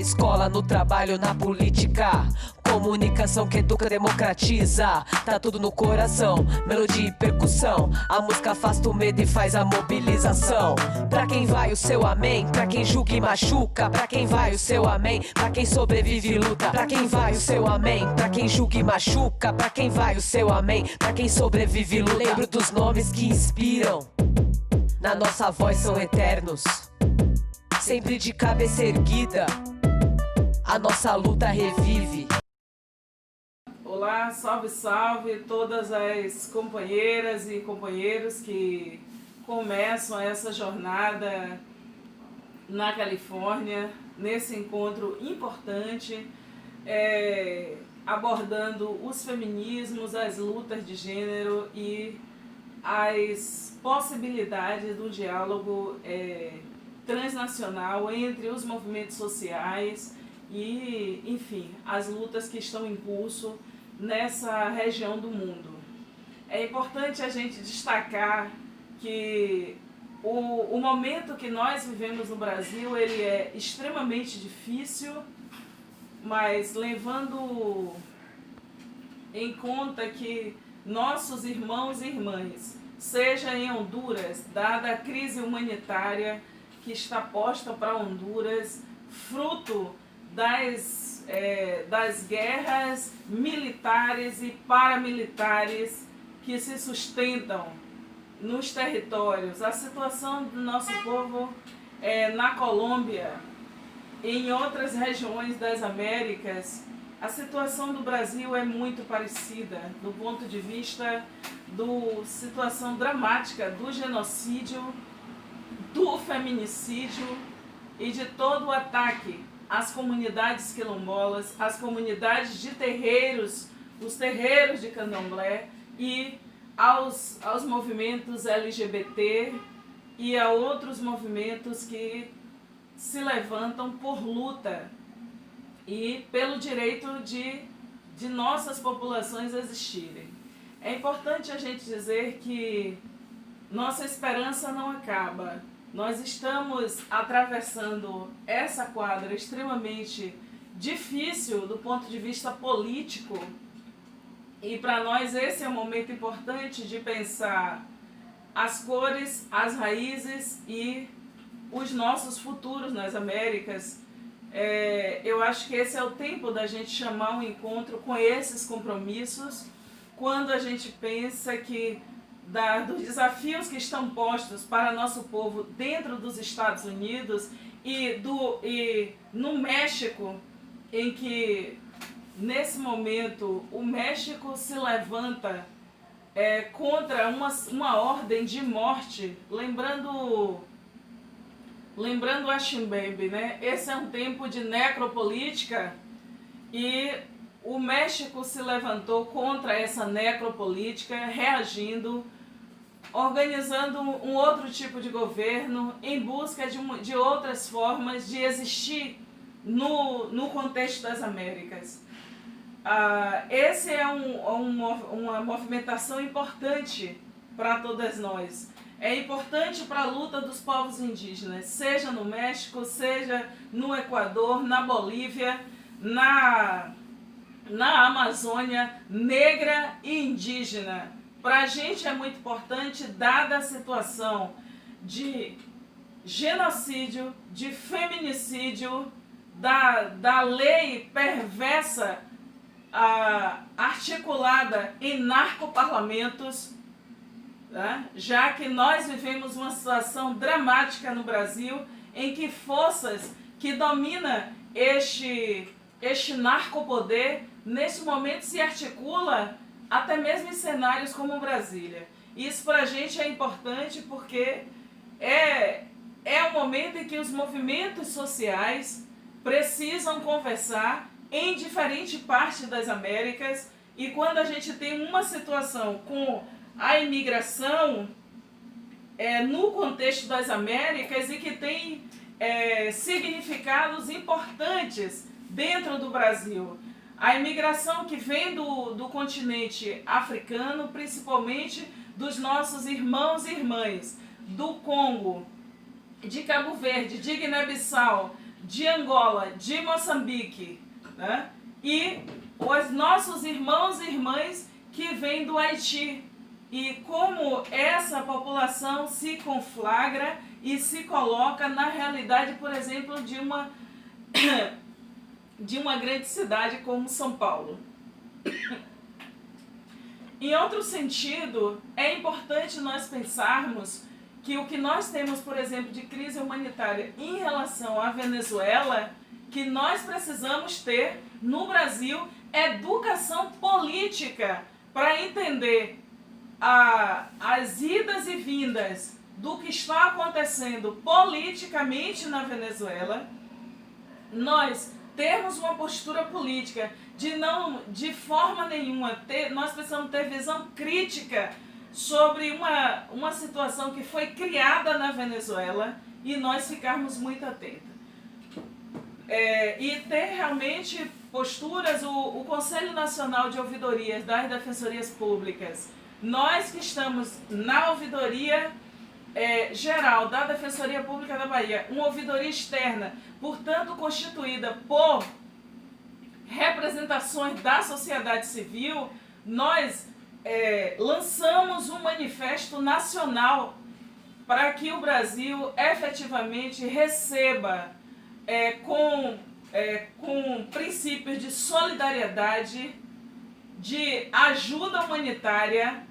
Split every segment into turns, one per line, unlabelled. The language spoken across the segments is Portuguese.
escola, no trabalho, na política. Comunicação que educa, democratiza. Tá tudo no coração, melodia e percussão. A música afasta o medo e faz a mobilização. Pra quem vai o seu amém, pra quem julga e machuca. Pra quem vai o seu amém, pra quem sobrevive e luta. Pra quem vai o seu amém, pra quem julga e machuca. Pra quem vai o seu amém, pra quem sobrevive e luta. Lembro dos nomes que inspiram, na nossa voz são eternos. Sempre de cabeça erguida, a nossa luta revive.
Olá, salve, salve todas as companheiras e companheiros que começam essa jornada na Califórnia, nesse encontro importante, abordando os feminismos, as lutas de gênero e as possibilidades do diálogo transnacional entre os movimentos sociais e, enfim, as lutas que estão em curso nessa região do mundo. É importante a gente destacar que o momento que nós vivemos no Brasil, ele é extremamente difícil, mas levando em conta que nossos irmãos e irmãs, seja em Honduras, dada a crise humanitária que está posta para Honduras, fruto das guerras militares e paramilitares que se sustentam nos territórios, a situação do nosso povo na Colômbia, em outras regiões das Américas, a situação do Brasil é muito parecida do ponto de vista da situação dramática do genocídio, do feminicídio e de todo o ataque às comunidades quilombolas, às comunidades de terreiros, os terreiros de candomblé e aos movimentos LGBT e a outros movimentos que se levantam por luta e pelo direito de nossas populações existirem. É importante a gente dizer que nossa esperança não acaba. Nós estamos atravessando essa quadra extremamente difícil do ponto de vista político e para nós esse é um momento importante de pensar as cores, as raízes e os nossos futuros nas Américas. Eu acho que esse é o tempo da gente chamar um encontro com esses compromissos, quando a gente pensa que dos desafios que estão postos para nosso povo dentro dos Estados Unidos e no México, em que nesse momento o México se levanta contra uma ordem de morte, lembrando a Chimbembe, né? Esse é um tempo de necropolítica e o México se levantou contra essa necropolítica, reagindo, organizando um outro tipo de governo em busca de outras formas de existir no contexto das Américas. Esse é uma movimentação importante para todas nós. É importante para a luta dos povos indígenas, seja no México, seja no Equador, na Bolívia, na Amazônia negra e indígena. Para a gente é muito importante, dada a situação de genocídio, de feminicídio, da lei perversa articulada em narcoparlamentos, né? Já que nós vivemos uma situação dramática no Brasil em que forças que dominam este narcopoder neste momento se articula até mesmo em cenários como Brasília. Isso para a gente é importante porque é um momento em que os movimentos sociais precisam conversar em diferentes partes das Américas e quando a gente tem uma situação com a imigração no contexto das Américas e que tem significados importantes dentro do Brasil. A imigração que vem do continente africano, principalmente dos nossos irmãos e irmãs do Congo, de Cabo Verde, de Guiné-Bissau, de Angola, de Moçambique, né? E os nossos irmãos e irmãs que vêm do Haiti. E como essa população se conflagra e se coloca na realidade, por exemplo, de uma grande cidade como São Paulo. Em outro sentido, é importante nós pensarmos que o que nós temos, por exemplo, de crise humanitária em relação à Venezuela, que nós precisamos ter no Brasil educação política para entender as idas e vindas do que está acontecendo politicamente na Venezuela, nós termos uma postura política de forma nenhuma, nós precisamos ter visão crítica sobre uma situação que foi criada na Venezuela e nós ficarmos muito atentos. E ter realmente posturas, o Conselho Nacional de Ouvidorias das Defensorias Públicas, nós que estamos na ouvidoria geral da Defensoria Pública da Bahia, uma ouvidoria externa, portanto constituída por representações da sociedade civil, nós lançamos um manifesto nacional para que o Brasil efetivamente receba com princípios de solidariedade, de ajuda humanitária,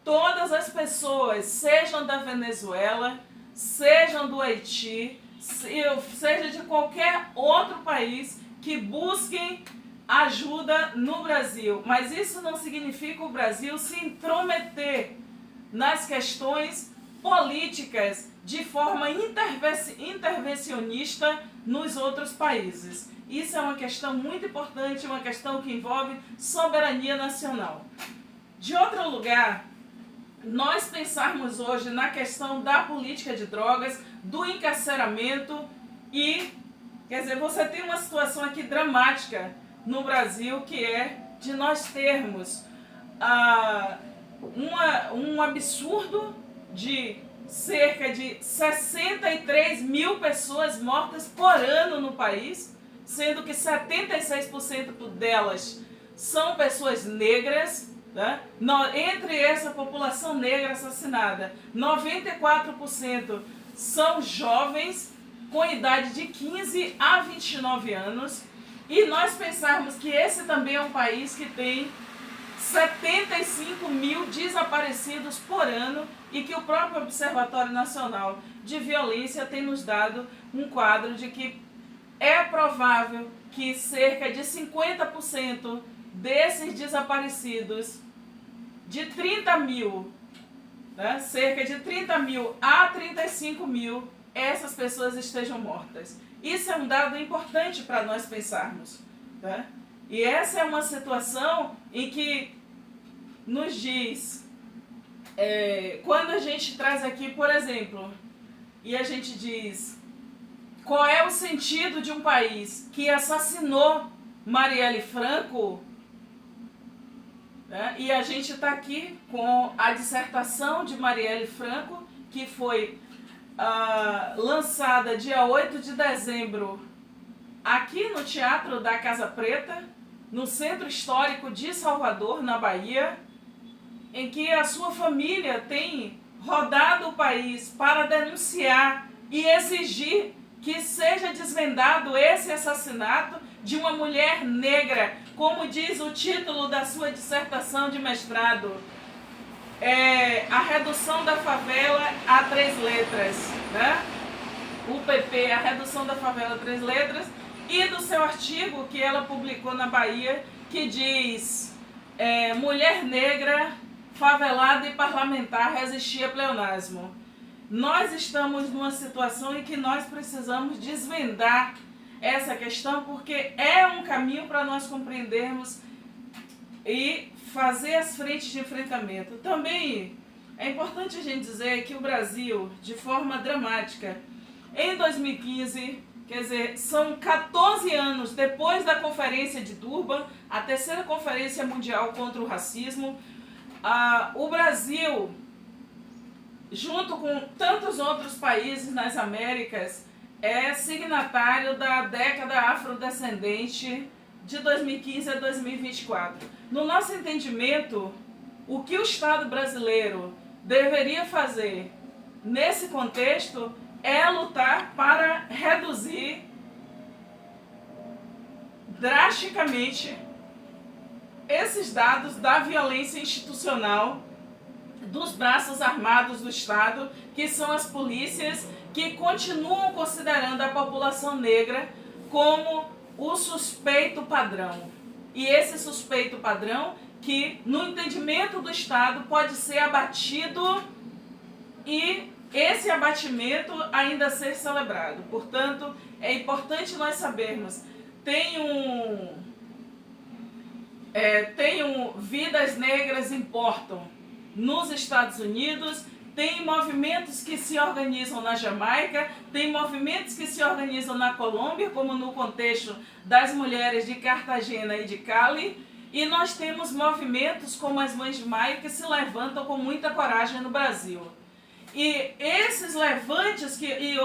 todas as pessoas, sejam da Venezuela, sejam do Haiti, seja de qualquer outro país que busquem ajuda no Brasil. Mas isso não significa o Brasil se intrometer nas questões políticas de forma intervencionista nos outros países. Isso é uma questão muito importante, uma questão que envolve soberania nacional. De outro lugar, nós pensarmos hoje na questão da política de drogas, do encarceramento e, quer dizer, você tem uma situação aqui dramática no Brasil, que é de nós termos um absurdo de cerca de 63 mil pessoas mortas por ano no país, sendo que 76% delas são pessoas negras, né? Entre essa população negra assassinada, 94% são jovens com idade de 15 a 29 anos, e nós pensarmos que esse também é um país que tem 75 mil desaparecidos por ano e que o próprio Observatório Nacional de Violência tem nos dado um quadro de que é provável que cerca de 50% desses desaparecidos, de 30 mil, né, cerca de 30 mil a 35 mil, essas pessoas estejam mortas. Isso é um dado importante para nós pensarmos, tá? E essa é uma situação em que nos diz, quando a gente traz aqui, por exemplo, e a gente diz qual é o sentido de um país que assassinou Marielle Franco, né? E a gente está aqui com a dissertação de Marielle Franco, que foi lançada dia 8 de dezembro aqui no Teatro da Casa Preta, no Centro Histórico de Salvador, na Bahia, em que a sua família tem rodado o país para denunciar e exigir que seja desvendado esse assassinato de uma mulher negra, como diz o título da sua dissertação de mestrado, a redução da favela a 3 letras, né? O PP, a redução da favela a 3 letras, e do seu artigo que ela publicou na Bahia, que diz mulher negra, favelada e parlamentar resistia a pleonasmo. Nós estamos numa situação em que nós precisamos desvendar essa questão, porque é um caminho para nós compreendermos e fazer as frentes de enfrentamento. Também é importante a gente dizer que o Brasil, de forma dramática, em 2015, quer dizer, são 14 anos depois da Conferência de Durban, a terceira Conferência Mundial contra o Racismo, o Brasil, junto com tantos outros países nas Américas, é signatário da década afrodescendente de 2015 a 2024. No nosso entendimento, o que o Estado brasileiro deveria fazer nesse contexto é lutar para reduzir drasticamente esses dados da violência institucional dos braços armados do Estado, que são as polícias, que continuam considerando a população negra como o suspeito padrão. E esse suspeito padrão, que no entendimento do Estado pode ser abatido e esse abatimento ainda ser celebrado. Portanto, é importante nós sabermos, vidas negras importam nos Estados Unidos, tem movimentos que se organizam na Jamaica, tem movimentos que se organizam na Colômbia, como no contexto das mulheres de Cartagena e de Cali, e nós temos movimentos como as Mães de Maio que se levantam com muita coragem no Brasil. E esses levantes e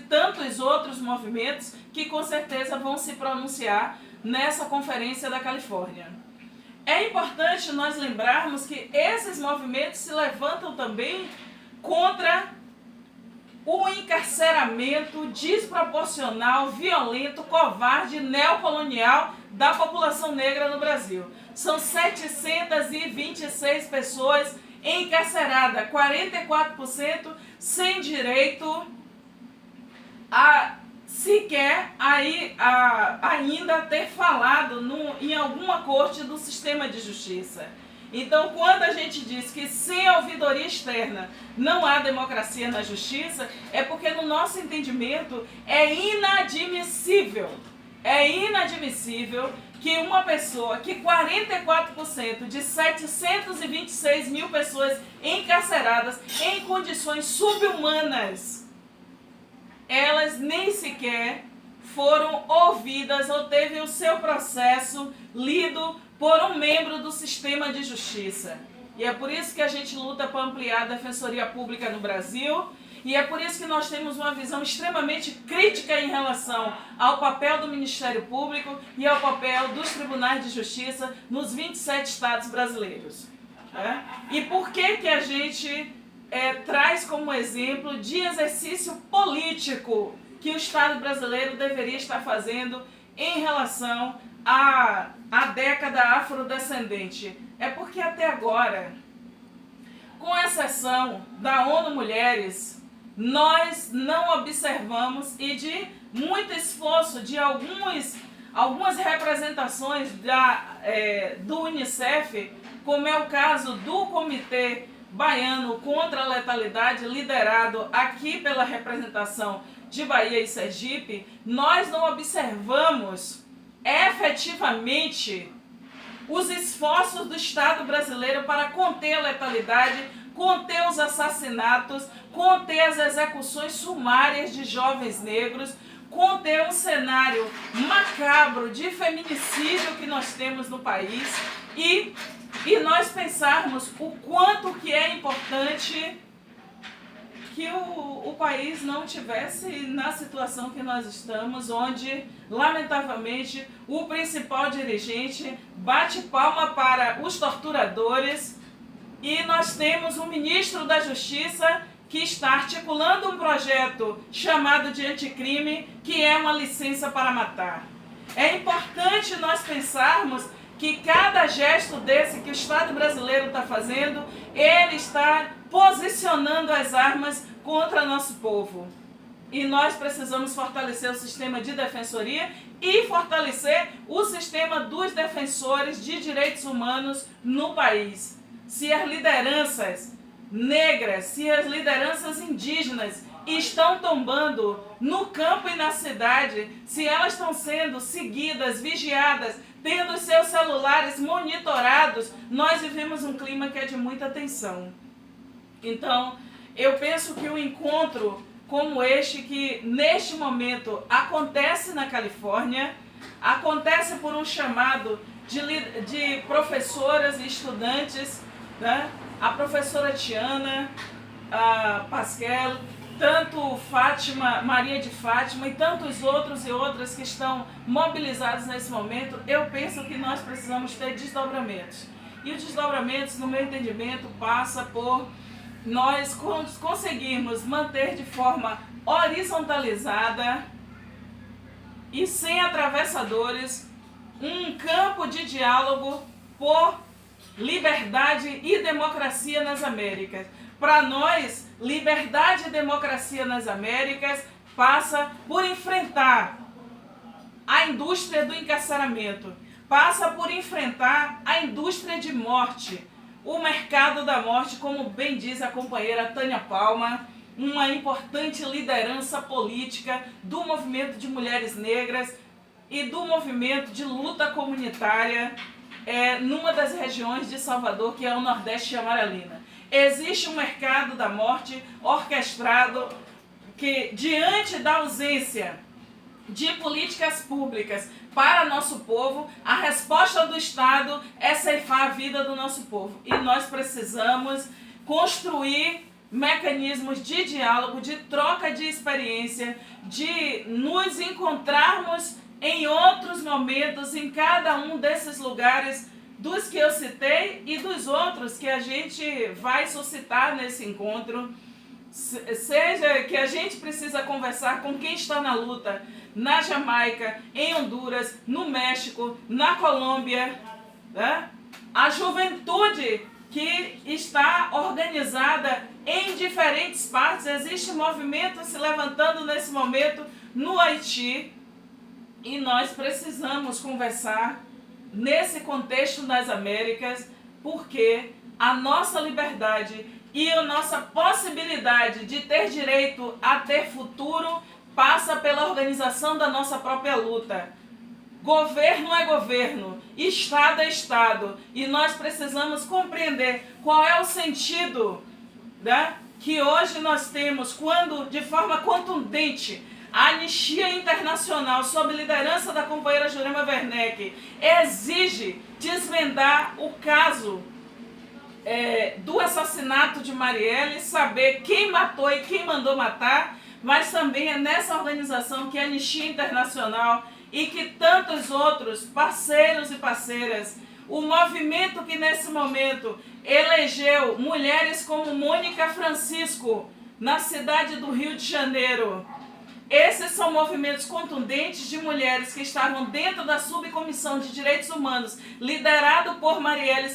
tantos outros movimentos que com certeza vão se pronunciar nessa conferência da Califórnia. É importante nós lembrarmos que esses movimentos se levantam também contra o encarceramento desproporcional, violento, covarde, neocolonial da população negra no Brasil. São 726 pessoas encarceradas, 44% sem direito a sequer ainda ter falado em alguma corte do sistema de justiça. Então, quando a gente diz que sem ouvidoria externa não há democracia na justiça, é porque no nosso entendimento é inadmissível que uma pessoa, que 44% de 726 mil pessoas encarceradas em condições subhumanas, elas nem sequer foram ouvidas ou teve o seu processo lido por um membro do sistema de justiça. E é por isso que a gente luta para ampliar a defensoria pública no Brasil, e é por isso que nós temos uma visão extremamente crítica em relação ao papel do Ministério Público e ao papel dos tribunais de justiça nos 27 estados brasileiros. E por que a gente traz como exemplo de exercício político que o Estado brasileiro deveria estar fazendo em relação à década afrodescendente? É porque até agora, com exceção da ONU Mulheres, nós não observamos, e de muito esforço de algumas representações do Unicef, como é o caso do Comitê Baiano contra a Letalidade, liderado aqui pela representação de Bahia e Sergipe, nós não observamos efetivamente os esforços do Estado brasileiro para conter a letalidade, conter os assassinatos, conter as execuções sumárias de jovens negros, conter um cenário macabro de feminicídio que nós temos no país e nós pensarmos o quanto que é importante que o país não tivesse na situação que nós estamos, onde, lamentavelmente, o principal dirigente bate palma para os torturadores e nós temos um ministro da Justiça que está articulando um projeto chamado de anticrime, que é uma licença para matar. É importante nós pensarmos que cada gesto desse que o Estado brasileiro está fazendo, ele está posicionando as armas contra nosso povo. E nós precisamos fortalecer o sistema de defensoria e fortalecer o sistema dos defensores de direitos humanos no país. Se as lideranças negras, se as lideranças indígenas estão tombando no campo e na cidade, se elas estão sendo seguidas, vigiadas, tendo seus celulares monitorados, nós vivemos um clima que é de muita tensão. Então, eu penso que um encontro como este, que neste momento acontece na Califórnia, acontece por um chamado de professoras e estudantes, né? A professora Tiana, a Pascal tanto Fátima, Maria de Fátima e tantos outros e outras que estão mobilizados nesse momento, eu penso que nós precisamos ter desdobramentos. E os desdobramentos, no meu entendimento, passa por nós conseguirmos manter de forma horizontalizada e sem atravessadores um campo de diálogo por liberdade e democracia nas Américas. Para nós, liberdade e democracia nas Américas passa por enfrentar a indústria do encarceramento, passa por enfrentar a indústria de morte, o mercado da morte, como bem diz a companheira Tânia Palma, uma importante liderança política do movimento de mulheres negras e do movimento de luta comunitária numa das regiões de Salvador, que é o Nordeste Amaralina. Existe um mercado da morte orquestrado que, diante da ausência de políticas públicas para nosso povo, a resposta do Estado é ceifar a vida do nosso povo. E nós precisamos construir mecanismos de diálogo, de troca de experiência, de nos encontrarmos em outros momentos, em cada um desses lugares dos que eu citei e dos outros que a gente vai suscitar nesse encontro. Seja que a gente precisa conversar com quem está na luta na Jamaica, em Honduras, no México, na Colômbia, né? A juventude que está organizada em diferentes partes. Existe movimento se levantando nesse momento no Haiti e nós precisamos conversar nesse contexto das Américas, porque a nossa liberdade e a nossa possibilidade de ter direito a ter futuro passa pela organização da nossa própria luta. Governo é governo, Estado é Estado, e nós precisamos compreender qual é o sentido, né, que hoje nós temos quando, de forma contundente, a Anistia Internacional, sob liderança da companheira Jurema Werneck, exige desvendar o caso do assassinato de Marielle, saber quem matou e quem mandou matar, mas também é nessa organização que a Anistia Internacional e que tantos outros parceiros e parceiras, o movimento que nesse momento elegeu mulheres como Mônica Francisco na cidade do Rio de Janeiro. Esses são movimentos contundentes de mulheres que estavam dentro da subcomissão de direitos humanos, liderado por Marielle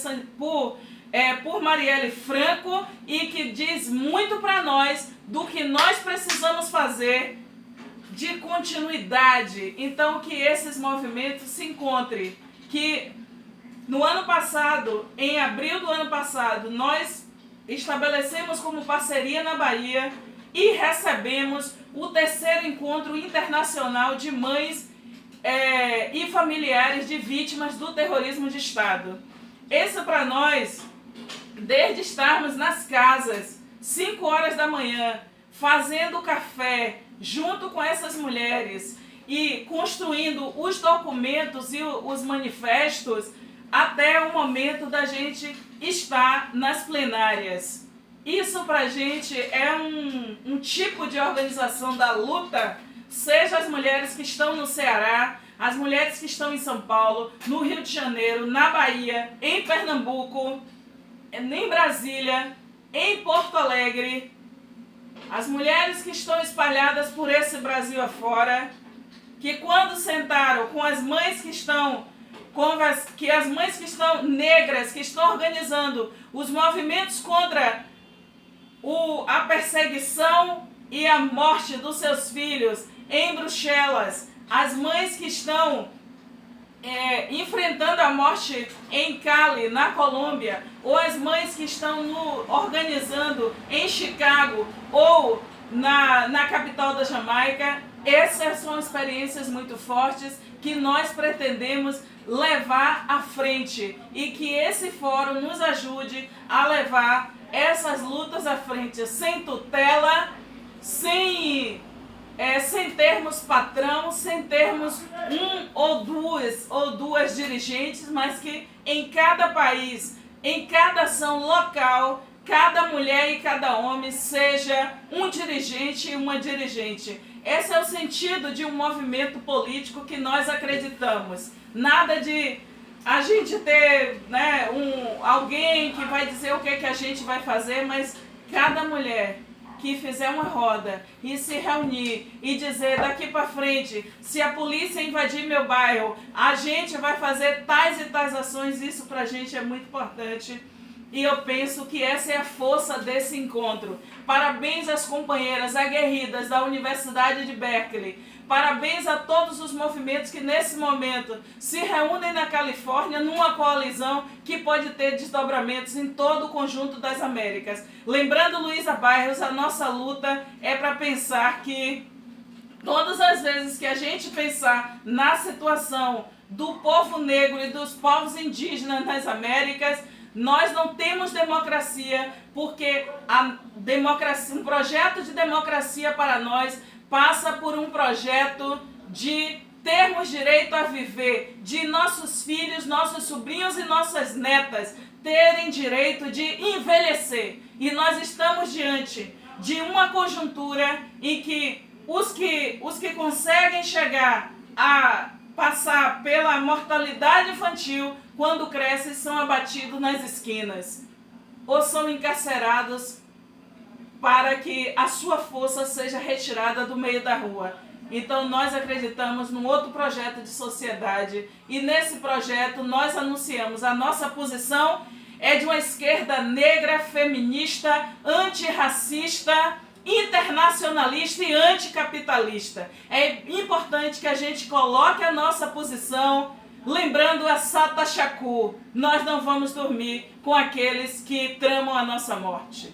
Franco, e que diz muito para nós do que nós precisamos fazer de continuidade. Então, que esses movimentos se encontrem. Que no ano passado, em abril do ano passado, nós estabelecemos como parceria na Bahia e recebemos o 3º encontro internacional de mães e familiares de vítimas do terrorismo de Estado. Esse para nós, desde estarmos nas casas, 5 horas da manhã, fazendo café junto com essas mulheres e construindo os documentos e os manifestos, até o momento da gente estar nas plenárias. Isso pra gente é um tipo de organização da luta, seja as mulheres que estão no Ceará, as mulheres que estão em São Paulo, no Rio de Janeiro, na Bahia, em Pernambuco, em Brasília, em Porto Alegre, as mulheres que estão espalhadas por esse Brasil afora, que quando sentaram com as mães que estão negras, que estão organizando os movimentos contra a perseguição e a morte dos seus filhos em Bruxelas, as mães que estão enfrentando a morte em Cali, na Colômbia, ou as mães que estão organizando em Chicago ou na capital da Jamaica. Essas são experiências muito fortes que nós pretendemos levar à frente e que esse fórum nos ajude a levar essas lutas à frente sem tutela, sem termos patrão, sem termos um ou duas dirigentes, mas que em cada país, em cada ação local, cada mulher e cada homem seja um dirigente e uma dirigente. Esse é o sentido de um movimento político que nós acreditamos. Nada de a gente ter, né, alguém que vai dizer o que a gente vai fazer, mas cada mulher que fizer uma roda e se reunir e dizer daqui para frente, se a polícia invadir meu bairro, a gente vai fazer tais e tais ações, isso pra gente é muito importante. E eu penso que essa é a força desse encontro. Parabéns às companheiras aguerridas da Universidade de Berkeley. Parabéns a todos os movimentos que nesse momento se reúnem na Califórnia numa coalizão que pode ter desdobramentos em todo o conjunto das Américas. Lembrando, Luísa Bairros, a nossa luta é para pensar que todas as vezes que a gente pensar na situação do povo negro e dos povos indígenas nas Américas, nós não temos democracia, porque a democracia, um projeto de democracia para nós passa por um projeto de termos direito a viver, de nossos filhos, nossos sobrinhos e nossas netas terem direito de envelhecer. E nós estamos diante de uma conjuntura em que os que conseguem chegar a passar pela mortalidade infantil, quando crescem, são abatidos nas esquinas ou são encarcerados para que a sua força seja retirada do meio da rua. Então nós acreditamos num outro projeto de sociedade e nesse projeto nós anunciamos a nossa posição é de uma esquerda negra, feminista, antirracista, internacionalista e anticapitalista. É importante que a gente coloque a nossa posição, lembrando a Sata Shakur, nós não vamos dormir com aqueles que tramam a nossa morte.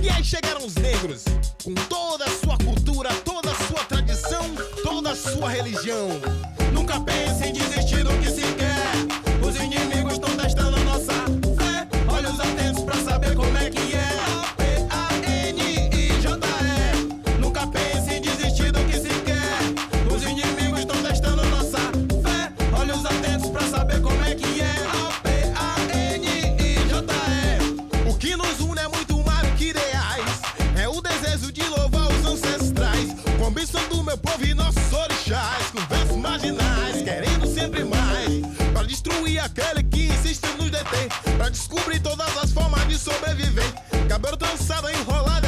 E aí chegaram os negros, com toda a sua cultura, toda a sua tradição, toda a sua religião. Nunca pense em desistir do que se quer, os inimigos estão testando a nossa fé. Olhos atentos pra saber como é que é. P-A-N-I-J-E. Nunca pense em desistir do que se quer, os inimigos estão testando a nossa fé. Olhos atentos pra saber como é que é. P-A-N-I-J-E. O que nos une é muito mais que ideais, é o desejo de louvar os ancestrais, com a ambição do meu povo e nossos orixás, com versos marginais, querendo sempre mais, pra destruir aquele que insiste em nos deter, pra descobrir todas as formas de sobreviver. Cabelo trançado, enrolado